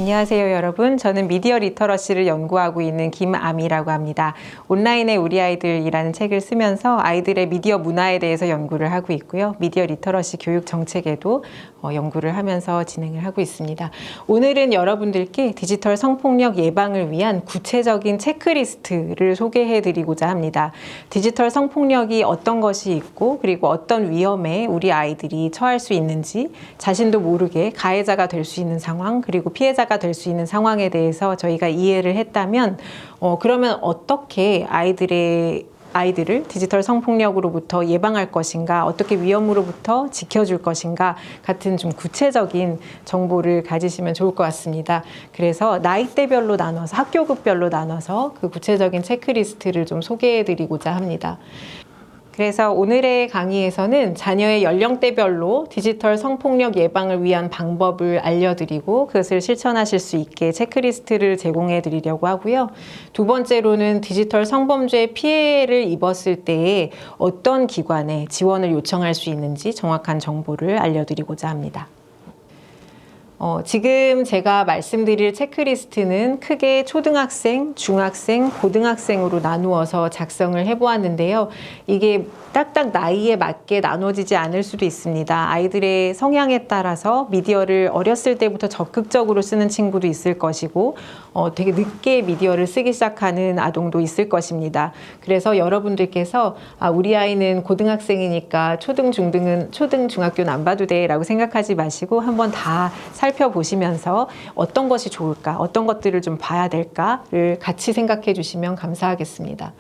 안녕하세요, 여러분. 저는 미디어 리터러시를 연구하고 있는 김아미라고 합니다. 온라인의 우리 아이들이라는 책을 쓰면서 아이들의 미디어 문화에 대해서 연구를 하고 있고요. 미디어 리터러시 교육 정책에도 연구를 하면서 진행을 하고 있습니다. 오늘은 여러분들께 디지털 성폭력 예방을 위한 구체적인 체크리스트를 소개해 드리고자 합니다. 디지털 성폭력이 어떤 것이 있고 그리고 어떤 위험에 우리 아이들이 처할 수 있는지 자신도 모르게 가해자가 될 수 있는 상황 그리고 피해자가 될 수 있는 상황에 대해서 저희가 이해를 했다면 그러면 어떻게 아이들을 디지털 성폭력으로부터 예방할 것인가, 어떻게 위험으로부터 지켜줄 것인가 같은 좀 구체적인 정보를 가지시면 좋을 것 같습니다. 그래서 나이대별로 나눠서, 학교급별로 나눠서 그 구체적인 체크리스트를 좀 소개해드리고자 합니다. 그래서 오늘의 강의에서는 자녀의 연령대별로 디지털 성폭력 예방을 위한 방법을 알려드리고 그것을 실천하실 수 있게 체크리스트를 제공해 드리려고 하고요. 두 번째로는 디지털 성범죄 피해를 입었을 때에 어떤 기관에 지원을 요청할 수 있는지 정확한 정보를 알려드리고자 합니다. 지금 제가 말씀드릴 체크리스트는 크게 초등학생, 중학생, 고등학생으로 나누어서 작성을 해보았는데요. 이게 딱딱 나이에 맞게 나눠지지 않을 수도 있습니다. 아이들의 성향에 따라서 미디어를 어렸을 때부터 적극적으로 쓰는 친구도 있을 것이고 되게 늦게 미디어를 쓰기 시작하는 아동도 있을 것입니다. 그래서 여러분들께서 우리 아이는 고등학생이니까 초등, 중학교는 안 봐도 돼 라고 생각하지 마시고 한번 다 살펴보시면서 어떤 것이 좋을까, 어떤 것들을 좀 봐야 될까를 같이 생각해 주시면 감사하겠습니다.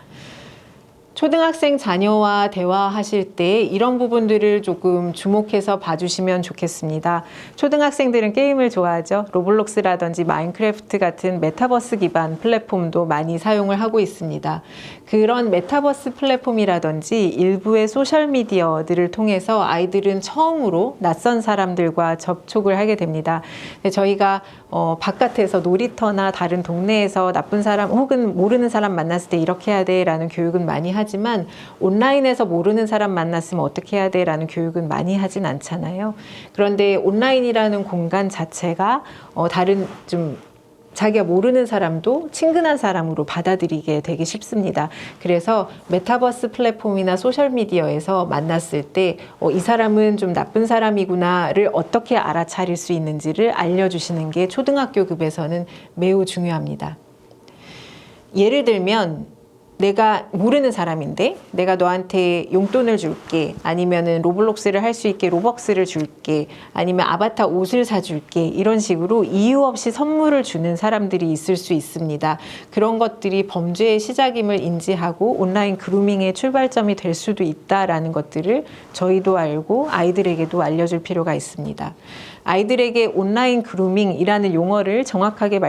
초등학생 자녀와 대화하실 때 이런 부분들을 조금 주목해서 봐주시면 좋겠습니다. 초등학생들은 게임을 좋아하죠. 로블록스라든지 마인크래프트 같은 메타버스 기반 플랫폼도 많이 사용을 하고 있습니다. 그런 메타버스 플랫폼이라든지 일부의 소셜미디어들을 통해서 아이들은 처음으로 낯선 사람들과 접촉을 하게 됩니다. 저희가 바깥에서 놀이터나 다른 동네에서 나쁜 사람 혹은 모르는 사람 만났을 때 이렇게 해야 돼 라는 교육은 많이 하지만 온라인에서 모르는 사람 만났으면 어떻게 해야 돼 라는 교육은 많이 하진 않잖아요. 그런데 온라인이라는 공간 자체가 다른 좀 자기가 모르는 사람도 친근한 사람으로 받아들이게 되기 쉽습니다. 그래서 메타버스 플랫폼이나 소셜미디어에서 만났을 때 이 사람은 좀 나쁜 사람이구나를 어떻게 알아차릴 수 있는지를 알려주시는 게 초등학교급에서는 매우 중요합니다. 예를 들면 내가 모르는 사람인데 내가 너한테 용돈을 줄게, 아니면은 로블록스를 할 수 있게 로벅스를 줄게, 아니면 아바타 옷을 사줄게, 이런 식으로 이유 없이 선물을 주는 사람들이 있을 수 있습니다. 그런 것들이 범죄의 시작임을 인지하고 온라인 그루밍의 출발점이 될 수도 있다라는 것들을 저희도 알고 아이들에게도 알려줄 필요가 있습니다. 아이들에게 온라인 그루밍이라는 용어를 정확하게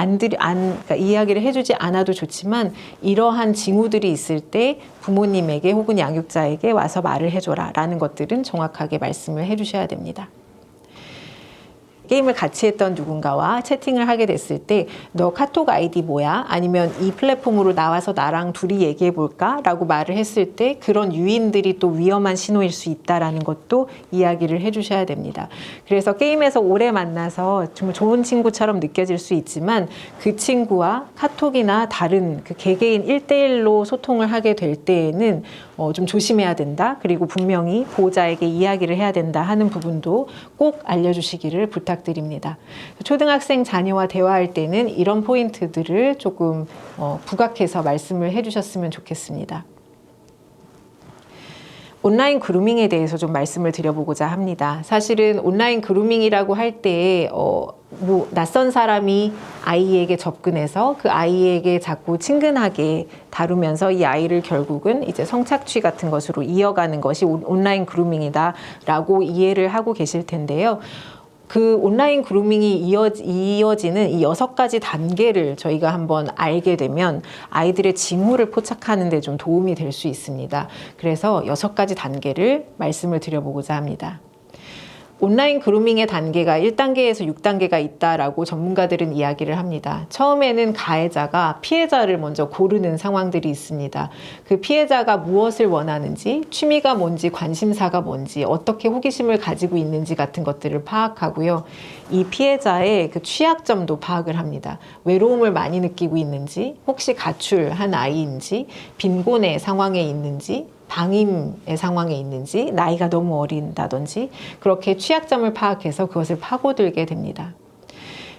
그러니까 이야기를 해주지 않아도 좋지만 이러한 징후들이 있을 때 부모님에게 혹은 양육자에게 와서 말을 해줘라 라는 것들은 정확하게 말씀을 해주셔야 됩니다. 게임을 같이 했던 누군가와 채팅을 하게 됐을 때 너 카톡 아이디 뭐야? 아니면 이 플랫폼으로 나와서 나랑 둘이 얘기해 볼까? 라고 말을 했을 때 그런 유인들이 또 위험한 신호일 수 있다는 것도 이야기를 해주셔야 됩니다. 그래서 게임에서 오래 만나서 정말 좋은 친구처럼 느껴질 수 있지만 그 친구와 카톡이나 다른 그 개개인 1대1로 소통을 하게 될 때에는 좀 조심해야 된다. 그리고 분명히 보호자에게 이야기를 해야 된다 하는 부분도 꼭 알려주시기를 부탁드립니다. 초등학생 자녀와 대화할 때는 이런 포인트들을 조금 부각해서 말씀을 해주셨으면 좋겠습니다. 온라인 그루밍에 대해서 좀 말씀을 드려보고자 합니다. 사실은 온라인 그루밍이라고 할 때 낯선 사람이 아이에게 접근해서 그 아이에게 자꾸 친근하게 다루면서 이 아이를 결국은 이제 성착취 같은 것으로 이어가는 것이 온라인 그루밍이다라고 이해를 하고 계실 텐데요. 그 온라인 그루밍이 이어지는 이 6가지 단계를 저희가 한번 알게 되면 아이들의 징후를 포착하는 데 좀 도움이 될 수 있습니다. 그래서 6가지 단계를 말씀을 드려보고자 합니다. 온라인 그루밍의 단계가 1단계에서 6단계가 있다라고 전문가들은 이야기를 합니다. 처음에는 가해자가 피해자를 먼저 고르는 상황들이 있습니다. 그 피해자가 무엇을 원하는지, 취미가 뭔지, 관심사가 뭔지, 어떻게 호기심을 가지고 있는지 같은 것들을 파악하고요. 이 피해자의 그 취약점도 파악을 합니다. 외로움을 많이 느끼고 있는지, 혹시 가출한 아이인지, 빈곤의 상황에 있는지, 방임의 상황에 있는지, 나이가 너무 어린다든지 그렇게 취약점을 파악해서 그것을 파고들게 됩니다.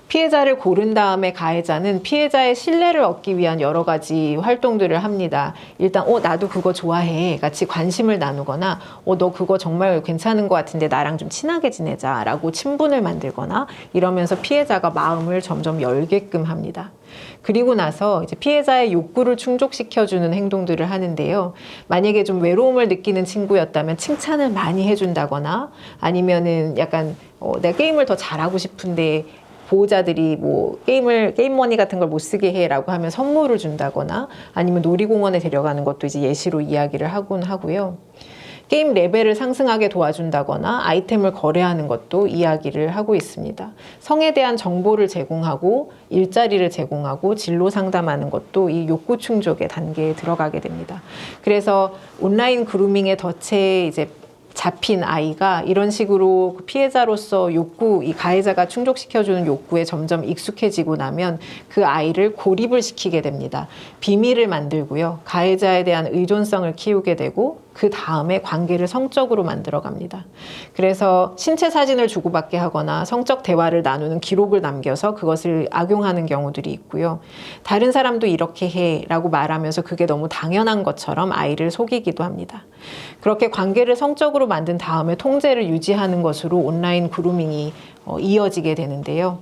피해자를 고른 다음에 가해자는 피해자의 신뢰를 얻기 위한 여러 가지 활동들을 합니다. 일단 나도 그거 좋아해 같이 관심을 나누거나 너 그거 정말 괜찮은 것 같은데 나랑 좀 친하게 지내자 라고 친분을 만들거나 이러면서 피해자가 마음을 점점 열게끔 합니다. 그리고 나서 이제 피해자의 욕구를 충족시켜주는 행동들을 하는데요. 만약에 좀 외로움을 느끼는 친구였다면 칭찬을 많이 해준다거나 아니면은 약간 내가 게임을 더 잘하고 싶은데 보호자들이 뭐 게임 머니 같은 걸 못 쓰게 해라고 하면 선물을 준다거나 아니면 놀이공원에 데려가는 것도 이제 예시로 이야기를 하곤 하고요. 게임 레벨을 상승하게 도와준다거나 아이템을 거래하는 것도 이야기를 하고 있습니다. 성에 대한 정보를 제공하고 일자리를 제공하고 진로 상담하는 것도 이 욕구 충족의 단계에 들어가게 됩니다. 그래서 온라인 그루밍의 덫에 이제 잡힌 아이가 이런 식으로 피해자로서 이 가해자가 충족시켜주는 욕구에 점점 익숙해지고 나면 그 아이를 고립을 시키게 됩니다. 비밀을 만들고요. 가해자에 대한 의존성을 키우게 되고 그 다음에 관계를 성적으로 만들어 갑니다. 그래서 신체 사진을 주고받게 하거나 성적 대화를 나누는 기록을 남겨서 그것을 악용하는 경우들이 있고요. 다른 사람도 이렇게 해 라고 말하면서 그게 너무 당연한 것처럼 아이를 속이기도 합니다. 그렇게 관계를 성적으로 만든 다음에 통제를 유지하는 것으로 온라인 그루밍이 이어지게 되는데요.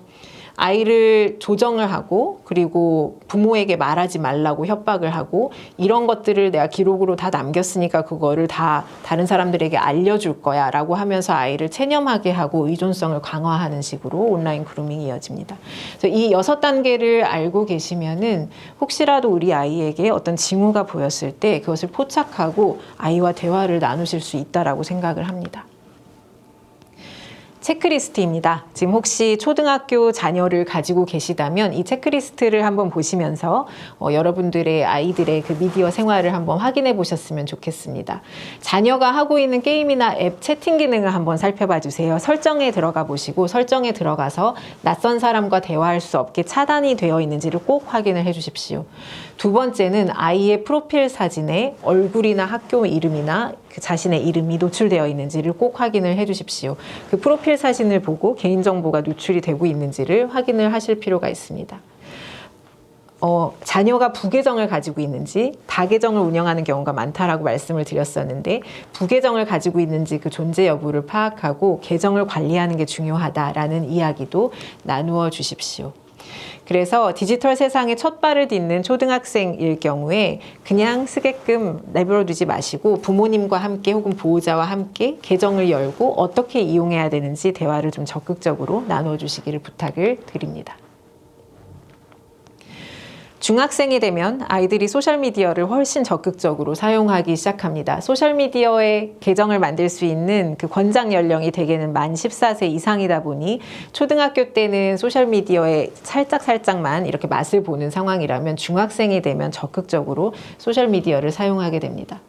아이를 조정을 하고 그리고 부모에게 말하지 말라고 협박을 하고 이런 것들을 내가 기록으로 다 남겼으니까 그거를 다 다른 사람들에게 알려줄 거야 라고 하면서 아이를 체념하게 하고 의존성을 강화하는 식으로 온라인 그루밍이 이어집니다. 그래서 이 6단계를 알고 계시면은 혹시라도 우리 아이에게 어떤 징후가 보였을 때 그것을 포착하고 아이와 대화를 나누실 수 있다라고 생각을 합니다. 체크리스트입니다. 지금 혹시 초등학교 자녀를 가지고 계시다면 이 체크리스트를 한번 보시면서 여러분들의 아이들의 그 미디어 생활을 한번 확인해 보셨으면 좋겠습니다. 자녀가 하고 있는 게임이나 앱 채팅 기능을 한번 살펴봐 주세요. 설정에 들어가 보시고 설정에 들어가서 낯선 사람과 대화할 수 없게 차단이 되어 있는지를 꼭 확인을 해 주십시오. 두 번째는 아이의 프로필 사진에 얼굴이나 학교 이름이나 그 자신의 이름이 노출되어 있는지를 꼭 확인을 해 주십시오. 그 프로필 사진을 보고 개인정보가 노출이 되고 있는지를 확인을 하실 필요가 있습니다. 자녀가 부계정을 가지고 있는지 다계정을 운영하는 경우가 많다라고 말씀을 드렸었는데 부계정을 가지고 있는지 그 존재 여부를 파악하고 계정을 관리하는 게 중요하다라는 이야기도 나누어 주십시오. 그래서 디지털 세상에 첫 발을 딛는 초등학생일 경우에 그냥 쓰게끔 내버려두지 마시고 부모님과 함께 혹은 보호자와 함께 계정을 열고 어떻게 이용해야 되는지 대화를 좀 적극적으로 나눠주시기를 부탁을 드립니다. 중학생이 되면 아이들이 소셜미디어를 훨씬 적극적으로 사용하기 시작합니다. 소셜미디어에 계정을 만들 수 있는 그 권장 연령이 대개는 만 14세 이상이다 보니 초등학교 때는 소셜미디어에 살짝만 이렇게 맛을 보는 상황이라면 중학생이 되면 적극적으로 소셜미디어를 사용하게 됩니다.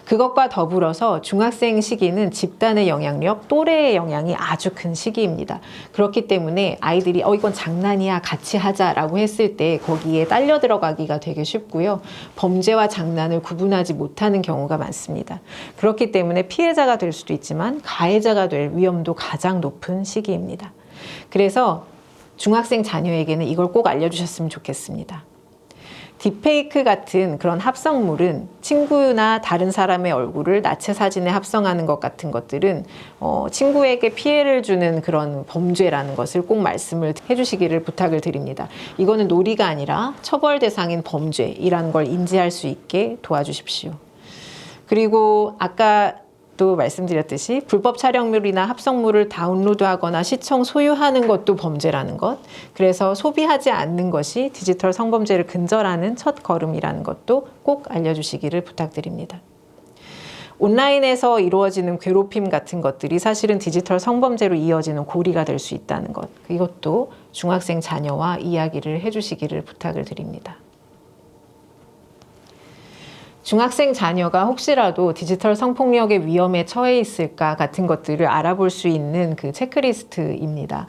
그것과 더불어서 중학생 시기는 집단의 영향력, 또래의 영향이 아주 큰 시기입니다. 그렇기 때문에 아이들이 이건 장난이야 같이 하자라고 했을 때 거기에 딸려 들어가기가 되게 쉽고요. 범죄와 장난을 구분하지 못하는 경우가 많습니다. 그렇기 때문에 피해자가 될 수도 있지만 가해자가 될 위험도 가장 높은 시기입니다. 그래서 중학생 자녀에게는 이걸 꼭 알려주셨으면 좋겠습니다. 딥페이크 같은 그런 합성물은 친구나 다른 사람의 얼굴을 나체 사진에 합성하는 것 같은 것들은 친구에게 피해를 주는 그런 범죄라는 것을 꼭 말씀을 해주시기를 부탁을 드립니다. 이거는 놀이가 아니라 처벌 대상인 범죄이라는 걸 인지할 수 있게 도와주십시오. 그리고 아까 또 말씀드렸듯이 불법 촬영물이나 합성물을 다운로드하거나 시청, 소유하는 것도 범죄라는 것. 그래서 소비하지 않는 것이 디지털 성범죄를 근절하는 첫 걸음이라는 것도 꼭 알려주시기를 부탁드립니다. 온라인에서 이루어지는 괴롭힘 같은 것들이 사실은 디지털 성범죄로 이어지는 고리가 될 수 있다는 것. 이것도 중학생 자녀와 이야기를 해주시기를 부탁을 드립니다. 중학생 자녀가 혹시라도 디지털 성폭력의 위험에 처해 있을까 같은 것들을 알아볼 수 있는 그 체크리스트입니다.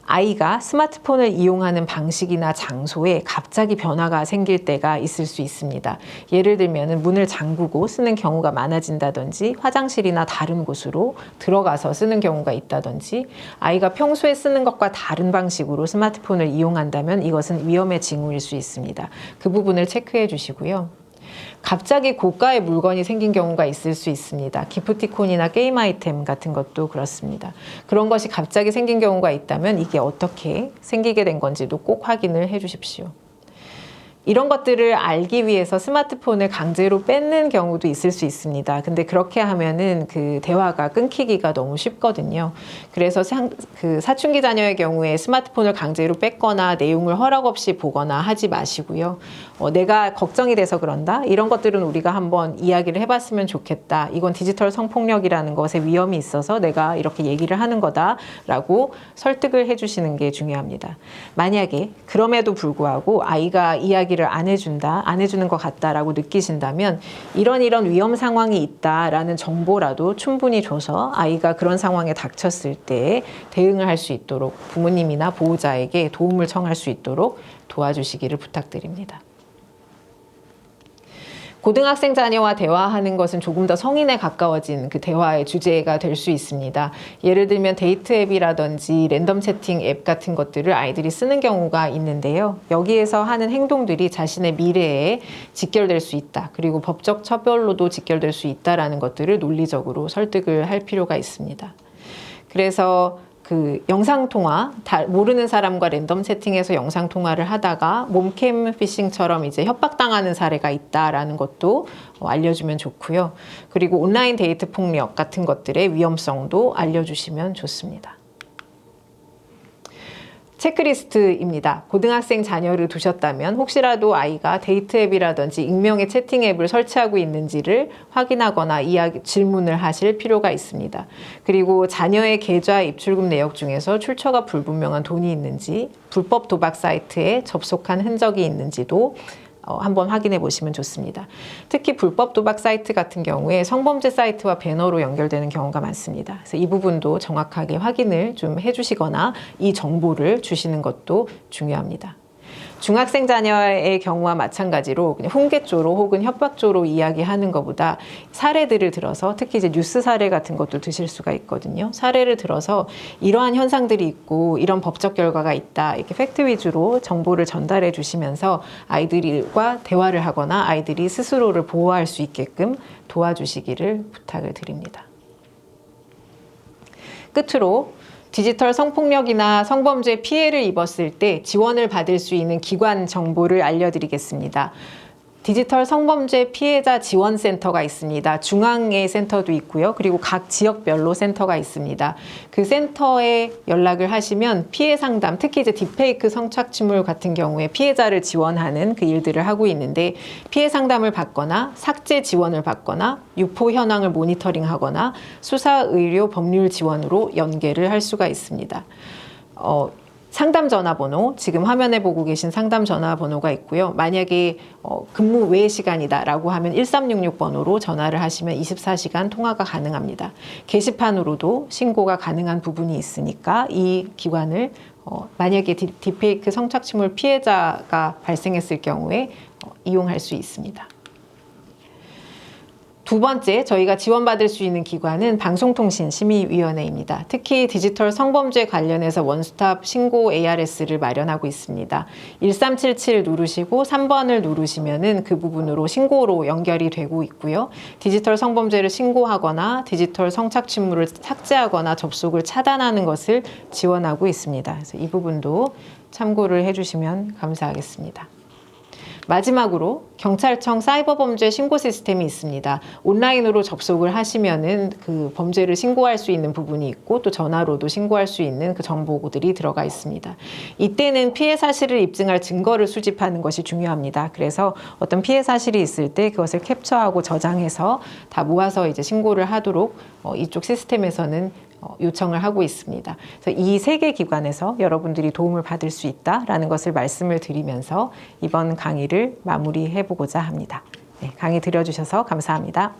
아이가 스마트폰을 이용하는 방식이나 장소에 갑자기 변화가 생길 때가 있을 수 있습니다. 예를 들면 문을 잠그고 쓰는 경우가 많아진다든지, 화장실이나 다른 곳으로 들어가서 쓰는 경우가 있다든지, 아이가 평소에 쓰는 것과 다른 방식으로 스마트폰을 이용한다면 이것은 위험의 징후일 수 있습니다. 그 부분을 체크해 주시고요. 갑자기 고가의 물건이 생긴 경우가 있을 수 있습니다. 기프티콘이나 게임 아이템 같은 것도 그렇습니다. 그런 것이 갑자기 생긴 경우가 있다면 이게 어떻게 생기게 된 건지도 꼭 확인을 해 주십시오. 이런 것들을 알기 위해서 스마트폰을 강제로 뺏는 경우도 있을 수 있습니다. 근데 그렇게 하면은 그 대화가 끊기기가 너무 쉽거든요. 그래서 그 사춘기 자녀의 경우에 스마트폰을 강제로 뺏거나 내용을 허락 없이 보거나 하지 마시고요. 내가 걱정이 돼서 그런다? 이런 것들은 우리가 한번 이야기를 해봤으면 좋겠다. 이건 디지털 성폭력이라는 것에 위험이 있어서 내가 이렇게 얘기를 하는 거다라고 설득을 해주시는 게 중요합니다. 만약에 그럼에도 불구하고 아이가 이야기를 안 해주는 것 같다라고 느끼신다면 이런 위험 상황이 있다라는 정보라도 충분히 줘서 아이가 그런 상황에 닥쳤을 때 대응을 할 수 있도록 부모님이나 보호자에게 도움을 청할 수 있도록 도와주시기를 부탁드립니다. 고등학생 자녀와 대화하는 것은 조금 더 성인에 가까워진 그 대화의 주제가 될 수 있습니다. 예를 들면 데이트 앱이라든지 랜덤 채팅 앱 같은 것들을 아이들이 쓰는 경우가 있는데요. 여기에서 하는 행동들이 자신의 미래에 직결될 수 있다. 그리고 법적 처벌로도 직결될 수 있다라는 것들을 논리적으로 설득을 할 필요가 있습니다. 그래서 그 영상통화, 모르는 사람과 랜덤 채팅에서 영상통화를 하다가 몸캠 피싱처럼 이제 협박당하는 사례가 있다라는 것도 알려주면 좋고요. 그리고 온라인 데이트 폭력 같은 것들의 위험성도 알려주시면 좋습니다. 체크리스트입니다. 고등학생 자녀를 두셨다면 혹시라도 아이가 데이트 앱이라든지 익명의 채팅 앱을 설치하고 있는지를 확인하거나 질문을 하실 필요가 있습니다. 그리고 자녀의 계좌 입출금 내역 중에서 출처가 불분명한 돈이 있는지, 불법 도박 사이트에 접속한 흔적이 있는지도 한번 확인해 보시면 좋습니다. 특히 불법 도박 사이트 같은 경우에 성범죄 사이트와 배너로 연결되는 경우가 많습니다. 그래서 이 부분도 정확하게 확인을 좀 해주시거나 이 정보를 주시는 것도 중요합니다. 중학생 자녀의 경우와 마찬가지로 그냥 훈계조로 혹은 협박조로 이야기하는 것보다 사례들을 들어서 특히 이제 뉴스 사례 같은 것도 드실 수가 있거든요. 사례를 들어서 이러한 현상들이 있고 이런 법적 결과가 있다. 이렇게 팩트 위주로 정보를 전달해 주시면서 아이들과 대화를 하거나 아이들이 스스로를 보호할 수 있게끔 도와주시기를 부탁을 드립니다. 끝으로 디지털 성폭력이나 성범죄 피해를 입었을 때 지원을 받을 수 있는 기관 정보를 알려드리겠습니다. 디지털 성범죄 피해자 지원센터가 있습니다. 중앙에 센터도 있고요. 그리고 각 지역별로 센터가 있습니다. 그 센터에 연락을 하시면 피해 상담, 특히 이제 딥페이크 성착취물 같은 경우에 피해자를 지원하는 그 일들을 하고 있는데 피해 상담을 받거나 삭제 지원을 받거나 유포 현황을 모니터링하거나 수사, 의료, 법률 지원으로 연계를 할 수가 있습니다. 상담 전화번호, 지금 화면에 보고 계신 상담 전화번호가 있고요. 만약에 근무 외 시간이다라고 하면 1366번호로 전화를 하시면 24시간 통화가 가능합니다. 게시판으로도 신고가 가능한 부분이 있으니까 이 기관을 만약에 딥페이크 성착취물 피해자가 발생했을 경우에 이용할 수 있습니다. 두 번째, 저희가 지원받을 수 있는 기관은 방송통신심의위원회입니다. 특히 디지털 성범죄 관련해서 원스톱 신고 ARS를 마련하고 있습니다. 1377 누르시고 3번을 누르시면은 그 부분으로 신고로 연결이 되고 있고요. 디지털 성범죄를 신고하거나 디지털 성착취물을 삭제하거나 접속을 차단하는 것을 지원하고 있습니다. 그래서 이 부분도 참고를 해주시면 감사하겠습니다. 마지막으로 경찰청 사이버범죄 신고 시스템이 있습니다. 온라인으로 접속을 하시면은 그 범죄를 신고할 수 있는 부분이 있고 또 전화로도 신고할 수 있는 그 정보들이 들어가 있습니다. 이때는 피해 사실을 입증할 증거를 수집하는 것이 중요합니다. 그래서 어떤 피해 사실이 있을 때 그것을 캡처하고 저장해서 다 모아서 이제 신고를 하도록 이쪽 시스템에서는 요청을 하고 있습니다. 그래서 이 세 개 기관에서 여러분들이 도움을 받을 수 있다라는 것을 말씀을 드리면서 이번 강의를 마무리해 보고자 합니다. 네, 강의 들어주셔서 감사합니다.